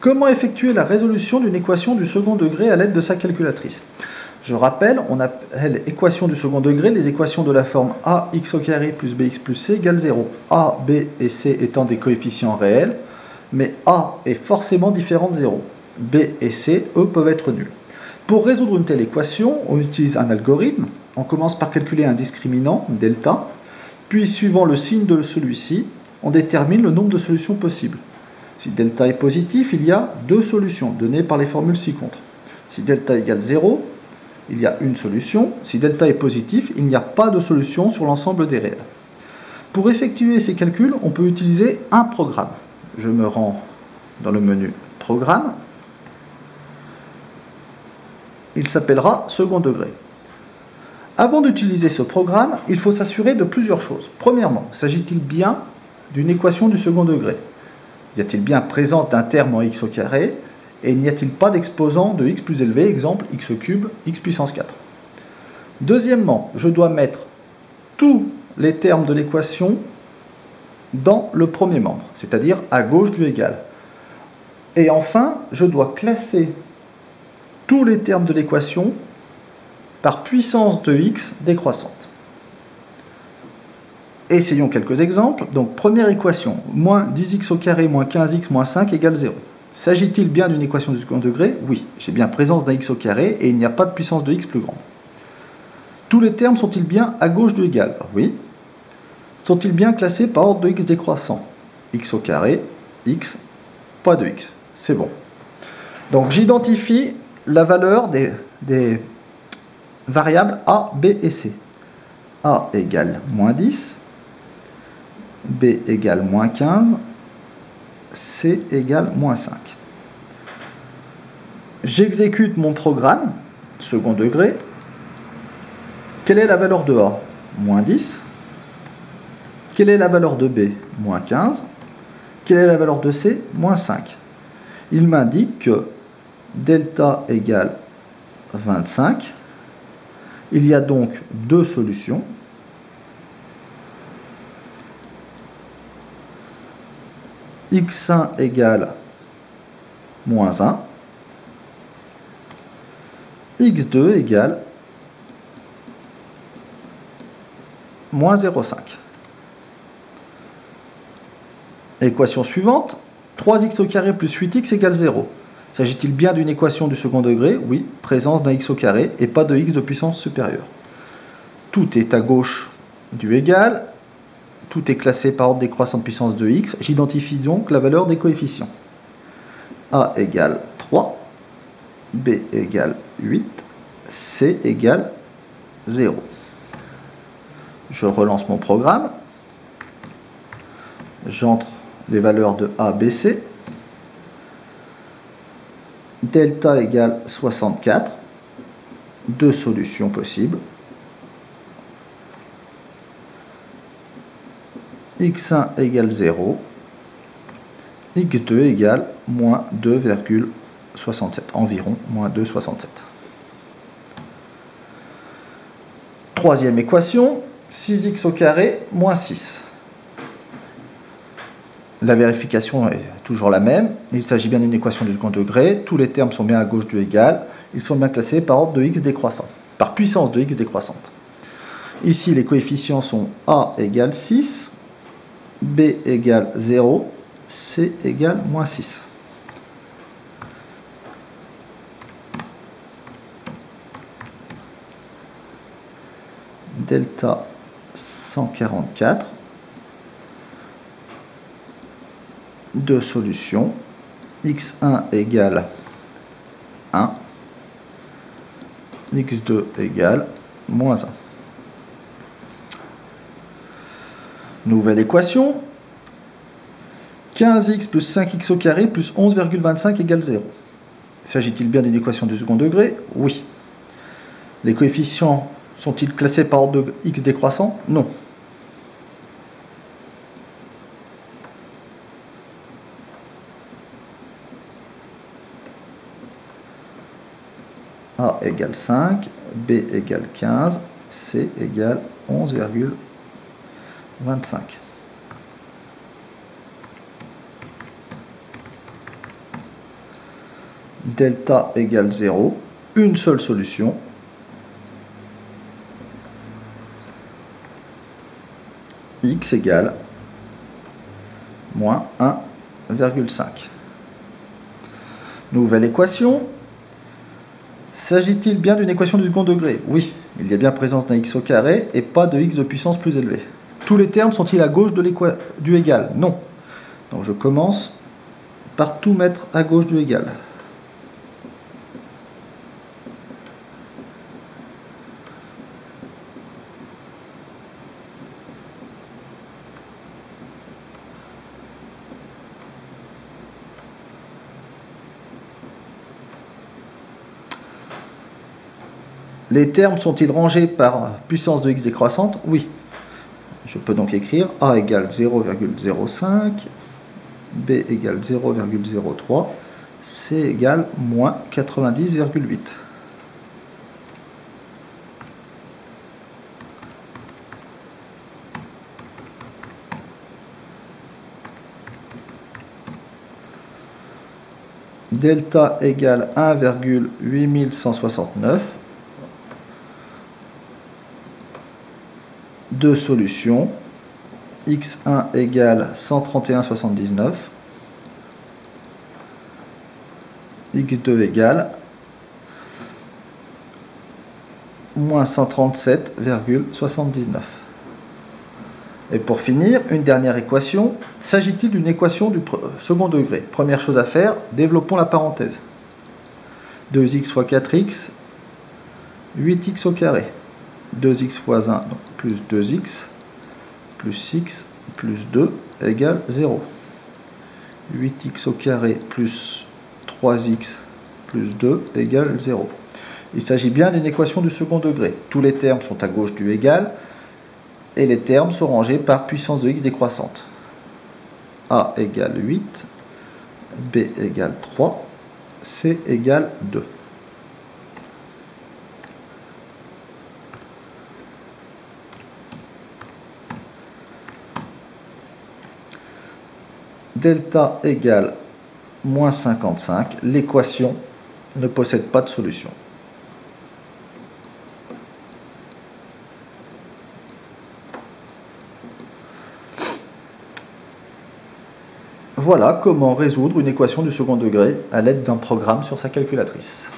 Comment effectuer la résolution d'une équation du second degré à l'aide de sa calculatrice? Je rappelle, on appelle équation du second degré les équations de la forme ax au carré plus bx plus c égale 0. A, b et c étant des coefficients réels, mais a est forcément différent de 0. B et c, eux, peuvent être nuls. Pour résoudre une telle équation, on utilise un algorithme. On commence par calculer un discriminant, delta, puis suivant le signe de celui-ci, on détermine le nombre de solutions possibles. Si delta est positif, il y a deux solutions données par les formules ci-contre. Si delta égale 0, il y a une solution. Si delta est positif, il n'y a pas de solution sur l'ensemble des réels. Pour effectuer ces calculs, on peut utiliser un programme. Je me rends dans le menu Programme. Il s'appellera second degré. Avant d'utiliser ce programme, il faut s'assurer de plusieurs choses. Premièrement, s'agit-il bien d'une équation du second degré? Y a-t-il bien présence d'un terme en x au carré? Et n'y a-t-il pas d'exposant de x plus élevé, exemple x cube, x puissance 4? Deuxièmement, je dois mettre tous les termes de l'équation dans le premier membre, c'est-à-dire à gauche du égal. Et enfin, je dois classer tous les termes de l'équation par puissance de x décroissante. Essayons quelques exemples. Donc, première équation, moins 10x au carré moins 15x moins 5 égale 0. S'agit-il bien d'une équation du second degré? Oui, j'ai bien présence d'un x au carré et il n'y a pas de puissance de x plus grande. Tous les termes sont-ils bien à gauche de égal? Oui. Sont-ils bien classés par ordre de x décroissant? X au carré, x, pas de x. C'est bon. Donc, j'identifie la valeur des variables a, b et c. A égale moins 10. B égale moins 15, C égale moins 5. J'exécute mon programme, second degré. Quelle est la valeur de A? Moins 10. Quelle est la valeur de B? Moins 15. Quelle est la valeur de C? Moins 5. Il m'indique que delta égale 25. Il y a donc deux solutions. x1 égale moins 1, x2 égale moins 0,5. Équation suivante, 3x au carré plus 8x égale 0. S'agit-il bien d'une équation du second degré? Oui, présence d'un x au carré et pas de x de puissance supérieure. Tout est à gauche du égal. Tout est classé par ordre décroissant de puissance de x. J'identifie donc la valeur des coefficients. A égale 3, B égale 8, C égale 0. Je relance mon programme. J'entre les valeurs de A, B, C. Delta égale 64. Deux solutions possibles. x1 égale 0, x2 égale moins 2,67, environ moins 2,67. Troisième équation, 6x au carré moins 6. La vérification est toujours la même. Il s'agit bien d'une équation du second degré. Tous les termes sont bien à gauche du égal. Ils sont bien classés par ordre de x décroissant, par puissance de x décroissante. Ici, les coefficients sont a égale 6. B égale 0, C égale moins 6. Delta 144. Deux solutions. x1 égale 1. x2 égale moins 1. Nouvelle équation, 15x plus 5x au carré plus 11,25 égale 0. S'agit-il bien d'une équation du second degré? Oui. Les coefficients sont-ils classés par ordre de x décroissant? Non. A égale 5, B égale 15, C égale 11,25. delta égale 0, une seule solution. X égale moins 1,5. Nouvelle équation. S'agit-il bien d'une équation du second degré? Oui, il y a bien présence d'un x au carré et pas de x de puissance plus élevée. Tous les termes sont-ils à gauche de du égal? Non. Donc je commence par tout mettre à gauche du égal. Les termes sont-ils rangés par puissance de x décroissante? Oui. Je peux donc écrire a égale 0,05, b égale 0,03, c égale moins 90,8. Delta égale 1,8169. Deux solutions. x1 égale 131,79. x2 égale moins 137,79. Et pour finir, une dernière équation. S'agit-il d'une équation du second degré? Première chose à faire, développons la parenthèse. 2x fois 4x, 8x au carré. 2x fois 1, donc plus 2x, plus x, plus 2, égale 0. 8x au carré plus 3x plus 2 égale 0. Il s'agit bien d'une équation du second degré. Tous les termes sont à gauche du égal, et les termes sont rangés par puissance de x décroissante. A égale 8, B égale 3, C égale 2. Delta égale moins 55, l'équation ne possède pas de solution. Voilà comment résoudre une équation du second degré à l'aide d'un programme sur sa calculatrice.